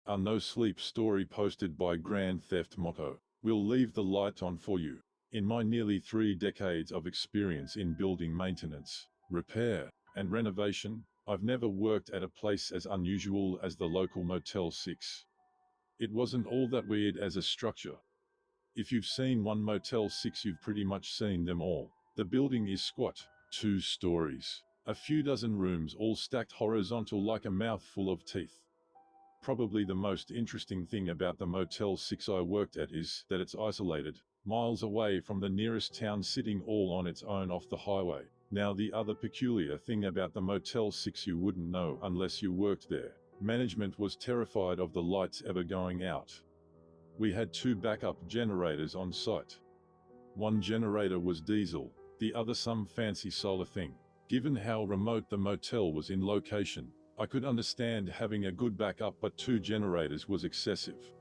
A no-sleep story posted by Grand Theft Motto. We'll leave the light on for you. In my nearly 3 decades of experience in building maintenance, repair, and renovation, I've never worked at a place as unusual as the local Motel 6. It wasn't all that weird as a structure. If you've seen one Motel 6, you've pretty much seen them all. The building is squat, 2 stories, a few dozen rooms all stacked horizontal like a mouthful of teeth. Probably the most interesting thing about the Motel 6 I worked at is that it's isolated, miles away from the nearest town, sitting all on its own off the highway. Now, the other peculiar thing about the Motel 6 you wouldn't know unless you worked there: management was terrified of the lights ever going out. We had 2 backup generators on site. One generator was diesel, the other some fancy solar thing. Given how remote the motel was in location, I could understand having a good backup, but 2 generators was excessive.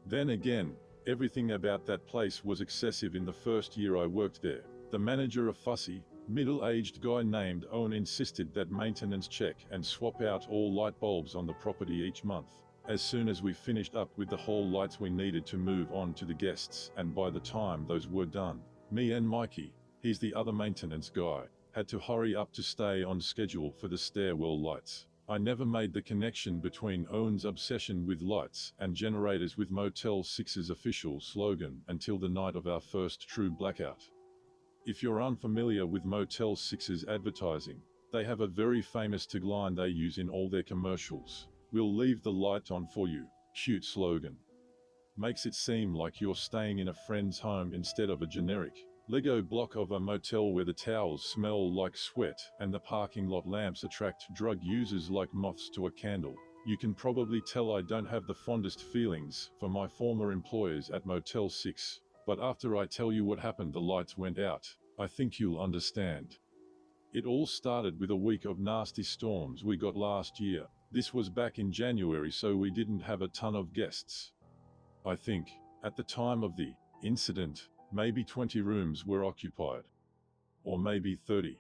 Then again, everything about that place was excessive. In the first year I worked there, the manager, a fussy, middle-aged guy named Owen, insisted that maintenance check and swap out all light bulbs on the property each month. As soon as we finished up with the hall lights, we needed to move on to the guests, and by the time those were done, me and Mikey, he's the other maintenance guy, had to hurry up to stay on schedule for the stairwell lights. I never made the connection between Owen's obsession with lights and generators with Motel 6's official slogan until the night of our first true blackout. If you're unfamiliar with Motel 6's advertising, they have a very famous tagline they use in all their commercials: "We'll leave the light on for you." Cute slogan. Makes it seem like you're staying in a friend's home instead of a generic Lego block of a motel where the towels smell like sweat and the parking lot lamps attract drug users like moths to a candle. You can probably tell I don't have the fondest feelings for my former employers at Motel 6, but after I tell you what happened, the lights went out, I think you'll understand. It all started with a week of nasty storms we got last year. This was back in January, so we didn't have a ton of guests. I think, at the time of the incident, maybe 20 rooms were occupied. Or maybe 30.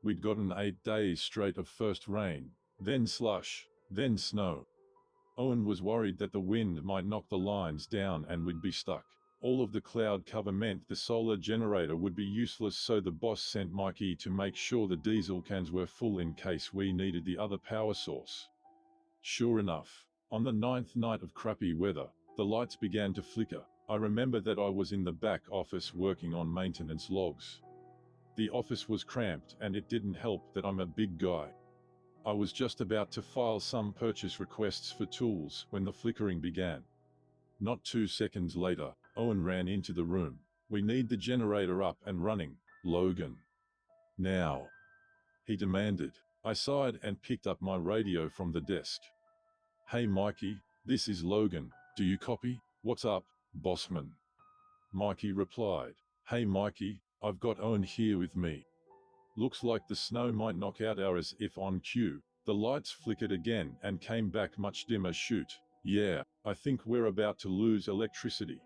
We'd gotten 8 days straight of first rain, then slush, then snow. Owen was worried that the wind might knock the lines down and we'd be stuck. All of the cloud cover meant the solar generator would be useless, so the boss sent Mikey to make sure the diesel cans were full in case we needed the other power source. Sure enough, on the 9th night of crappy weather, the lights began to flicker. I remember that I was in the back office working on maintenance logs. The office was cramped, and it didn't help that I'm a big guy. I was just about to file some purchase requests for tools when the flickering began. Not 2 seconds later, Owen ran into the room. "We need the generator up and running, Logan. Now," he demanded. I sighed and picked up my radio from the desk. "Hey Mikey, this is Logan. Do you copy?" "What's up, bossman?" Mikey replied. "Hey Mikey, I've got Owen here with me. Looks like the snow might knock out ours." If on cue, the lights flickered again and came back much dimmer. "Shoot, yeah, I think we're about to lose electricity.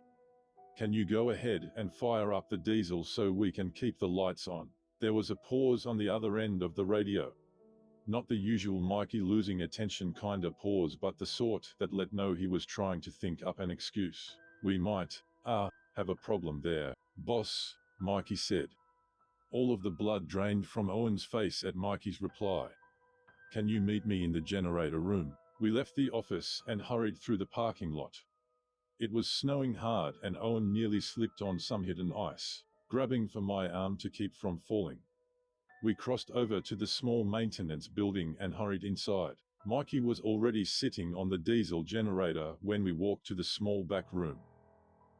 Can you go ahead and fire up the diesel so we can keep the lights on?" There was a pause on the other end of the radio. Not the usual Mikey losing attention kinda pause, but the sort that let know he was trying to think up an excuse. "We might, have a problem there, boss," Mikey said. All of the blood drained from Owen's face at Mikey's reply. "Can you meet me in the generator room?" We left the office and hurried through the parking lot. It was snowing hard and Owen nearly slipped on some hidden ice, grabbing for my arm to keep from falling. We crossed over to the small maintenance building and hurried inside. Mikey was already sitting on the diesel generator when we walked to the small back room.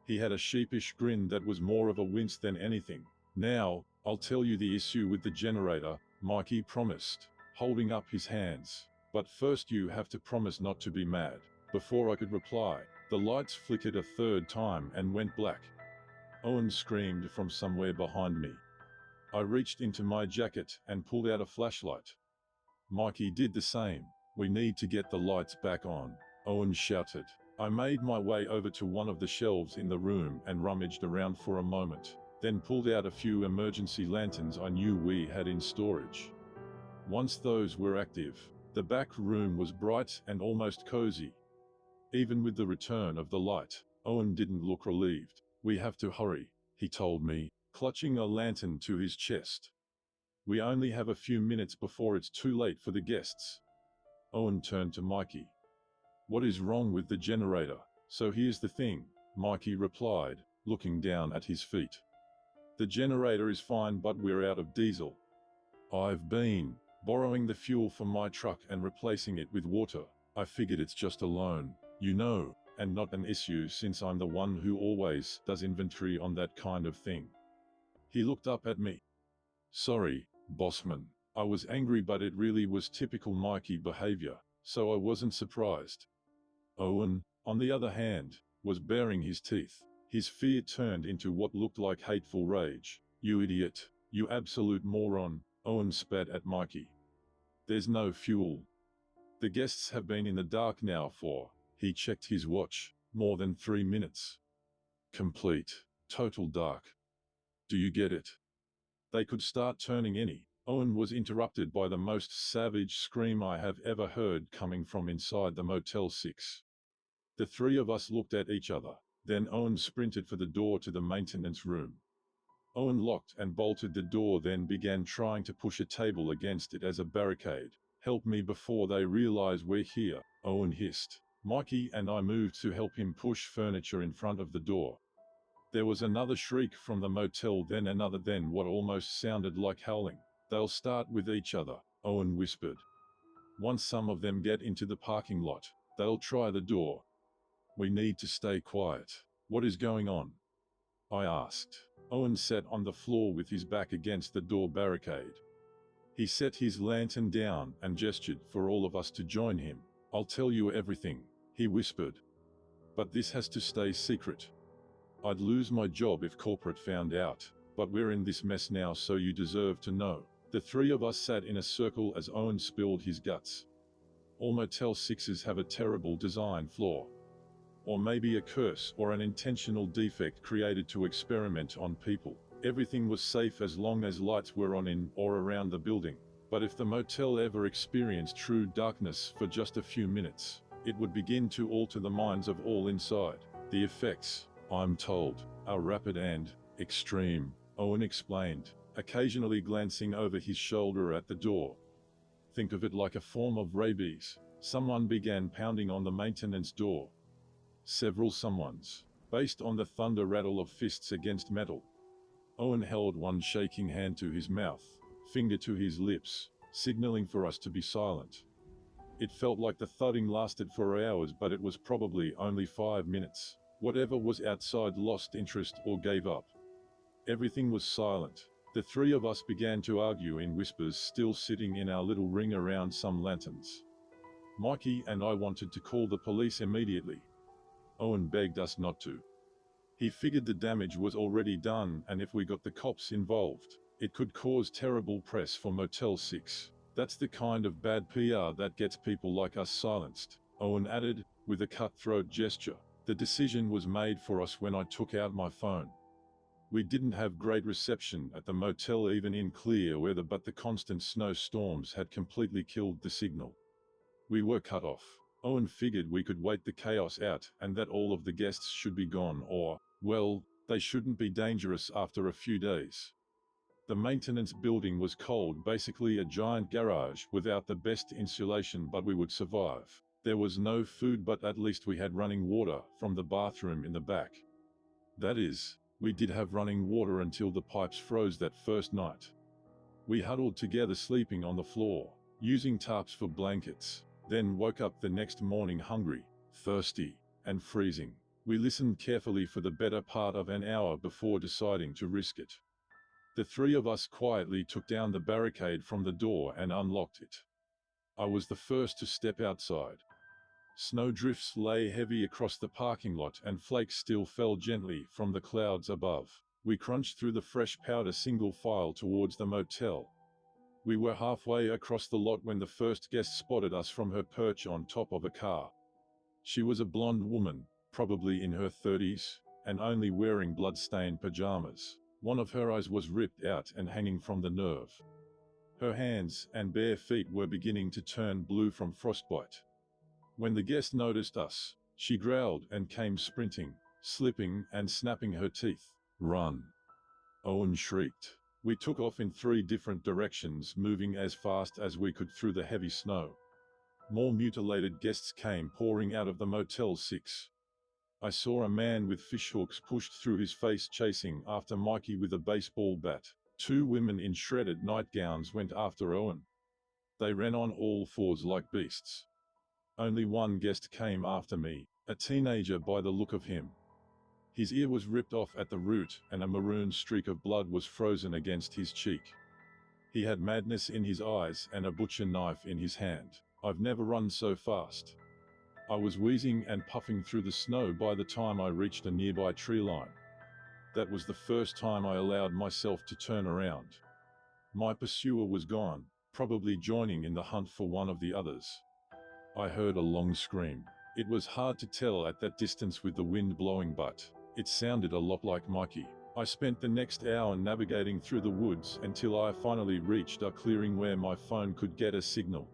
He had a sheepish grin that was more of a wince than anything. "Now, I'll tell you the issue with the generator," Mikey promised, holding up his hands. "But first you have to promise not to be mad." Before I could reply, the lights flickered a 3rd time and went black. Owen screamed from somewhere behind me. I reached into my jacket and pulled out a flashlight. Mikey did the same. "We need to get the lights back on," Owen shouted. I made my way over to one of the shelves in the room and rummaged around for a moment, then pulled out a few emergency lanterns I knew we had in storage. Once those were active, the back room was bright and almost cozy. Even with the return of the light, Owen didn't look relieved. "We have to hurry," he told me, clutching a lantern to his chest. "We only have a few minutes before it's too late for the guests." Owen turned to Mikey. "What is wrong with the generator?" "So here's the thing," Mikey replied, looking down at his feet. "The generator is fine, but we're out of diesel. I've been borrowing the fuel from my truck and replacing it with water. I figured it's just a loan, and not an issue since I'm the one who always does inventory on that kind of thing." He looked up at me. "Sorry, bossman." I was angry, but it really was typical Mikey behavior, so I wasn't surprised. Owen, on the other hand, was baring his teeth. His fear turned into what looked like hateful rage. "You idiot, you absolute moron," Owen spat at Mikey. "There's no fuel. The guests have been in the dark now for," he checked his watch, "more than 3 minutes. Complete, total dark. Do you get it? They could start turning any." Owen was interrupted by the most savage scream I have ever heard coming from inside the Motel 6. The three of us looked at each other. Then Owen sprinted for the door to the maintenance room. Owen locked and bolted the door, then began trying to push a table against it as a barricade. "Help me before they realize we're here," Owen hissed. Mikey and I moved to help him push furniture in front of the door. There was another shriek from the motel, then another, then what almost sounded like howling. "They'll start with each other," Owen whispered. "Once some of them get into the parking lot, they'll try the door. We need to stay quiet." "What is going on?" I asked. Owen sat on the floor with his back against the door barricade. He set his lantern down and gestured for all of us to join him. "I'll tell you everything," he whispered. "But this has to stay secret. I'd lose my job if corporate found out, but we're in this mess now, so you deserve to know." The three of us sat in a circle as Owen spilled his guts. "All Motel 6s have a terrible design flaw. Or maybe a curse or an intentional defect created to experiment on people. Everything was safe as long as lights were on in or around the building. But if the motel ever experienced true darkness for just a few minutes, it would begin to alter the minds of all inside. The effects, I'm told, are rapid and extreme," Owen explained, occasionally glancing over his shoulder at the door. "Think of it like a form of rabies." Someone began pounding on the maintenance door. Several someones, based on the thunder rattle of fists against metal. Owen held one shaking hand to his mouth, finger to his lips, signaling for us to be silent. It felt like the thudding lasted for hours, but it was probably only 5 minutes. Whatever was outside lost interest or gave up. Everything was silent. The three of us began to argue in whispers, still sitting in our little ring around some lanterns. Mikey and I wanted to call the police immediately. Owen begged us not to. He figured the damage was already done, and if we got the cops involved, it could cause terrible press for Motel 6. "That's the kind of bad PR that gets people like us silenced," Owen added, with a cutthroat gesture. "The decision was made for us when I took out my phone. We didn't have great reception at the motel even in clear weather, but the constant snowstorms had completely killed the signal. We were cut off. Owen figured we could wait the chaos out and that all of the guests should be gone, or, well, they shouldn't be dangerous after a few days. The maintenance building was cold, basically a giant garage without the best insulation, but we would survive. There was no food, but at least we had running water from the bathroom in the back. That is, we did have running water until the pipes froze that first night. We huddled together, sleeping on the floor, using tarps for blankets, then woke up the next morning hungry, thirsty, and freezing. We listened carefully for the better part of an hour before deciding to risk it. The three of us quietly took down the barricade from the door and unlocked it. I was the first to step outside. Snowdrifts lay heavy across the parking lot and flakes still fell gently from the clouds above. We crunched through the fresh powder single file towards the motel. We were halfway across the lot when the first guest spotted us from her perch on top of a car. She was a blonde woman, probably in her 30s, and only wearing blood-stained pajamas. One of her eyes was ripped out and hanging from the nerve. Her hands and bare feet were beginning to turn blue from frostbite. When the guest noticed us, She growled and came sprinting, slipping and snapping her teeth. "Run!" Owen shrieked. We took off in 3 different directions, moving as fast as we could through the heavy snow. More mutilated guests came pouring out of the Motel 6. I saw a man with fishhooks pushed through his face chasing after Mikey with a baseball bat. 2 women in shredded nightgowns went after Owen. They ran on all 4s like beasts. Only one guest came after me, a teenager by the look of him. His ear was ripped off at the root and a maroon streak of blood was frozen against his cheek. He had madness in his eyes and a butcher knife in his hand. I've never run so fast. I was wheezing and puffing through the snow by the time I reached a nearby tree line. That was the first time I allowed myself to turn around. My pursuer was gone, probably joining in the hunt for one of the others. I heard a long scream. It was hard to tell at that distance with the wind blowing, but it sounded a lot like Mikey. I spent the next hour navigating through the woods until I finally reached a clearing where my phone could get a signal.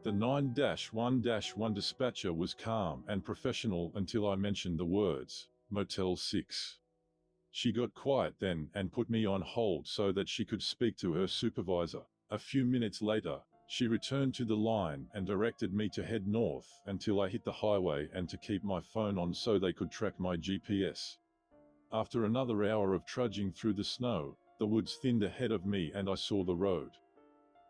The 9-1-1 dispatcher was calm and professional until I mentioned the words, Motel 6. She got quiet then and put me on hold so that she could speak to her supervisor. A few minutes later, she returned to the line and directed me to head north until I hit the highway and to keep my phone on so they could track my GPS. After another hour of trudging through the snow, the woods thinned ahead of me and I saw the road.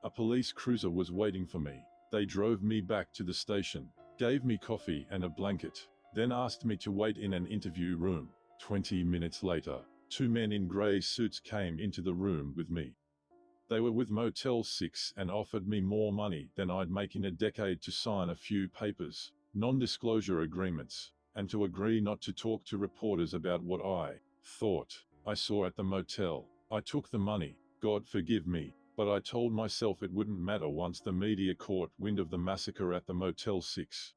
A police cruiser was waiting for me. They drove me back to the station, gave me coffee and a blanket, then asked me to wait in an interview room. 20 minutes later, 2 men in grey suits came into the room with me. They were with Motel 6 and offered me more money than I'd make in a decade to sign a few papers, non-disclosure agreements, and to agree not to talk to reporters about what I thought I saw at the motel. I took the money, God forgive me, but I told myself it wouldn't matter once the media caught wind of the massacre at the Motel 6.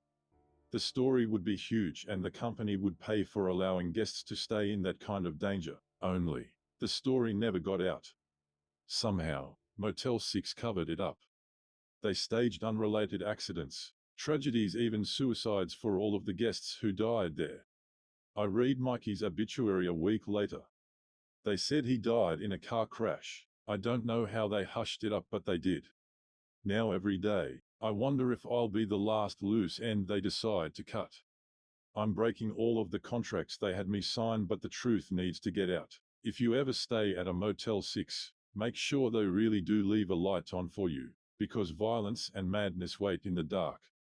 The story would be huge and the company would pay for allowing guests to stay in that kind of danger. Only, the story never got out. Somehow, Motel 6 covered it up. They staged unrelated accidents, tragedies, even suicides for all of the guests who died there. I read Mikey's obituary a week later. They said he died in a car crash. I don't know how they hushed it up, but they did. Now every day, I wonder if I'll be the last loose end they decide to cut. I'm breaking all of the contracts they had me sign, but the truth needs to get out. If you ever stay at a Motel 6, make sure they really do leave a light on for you, because violence and madness wait in the dark.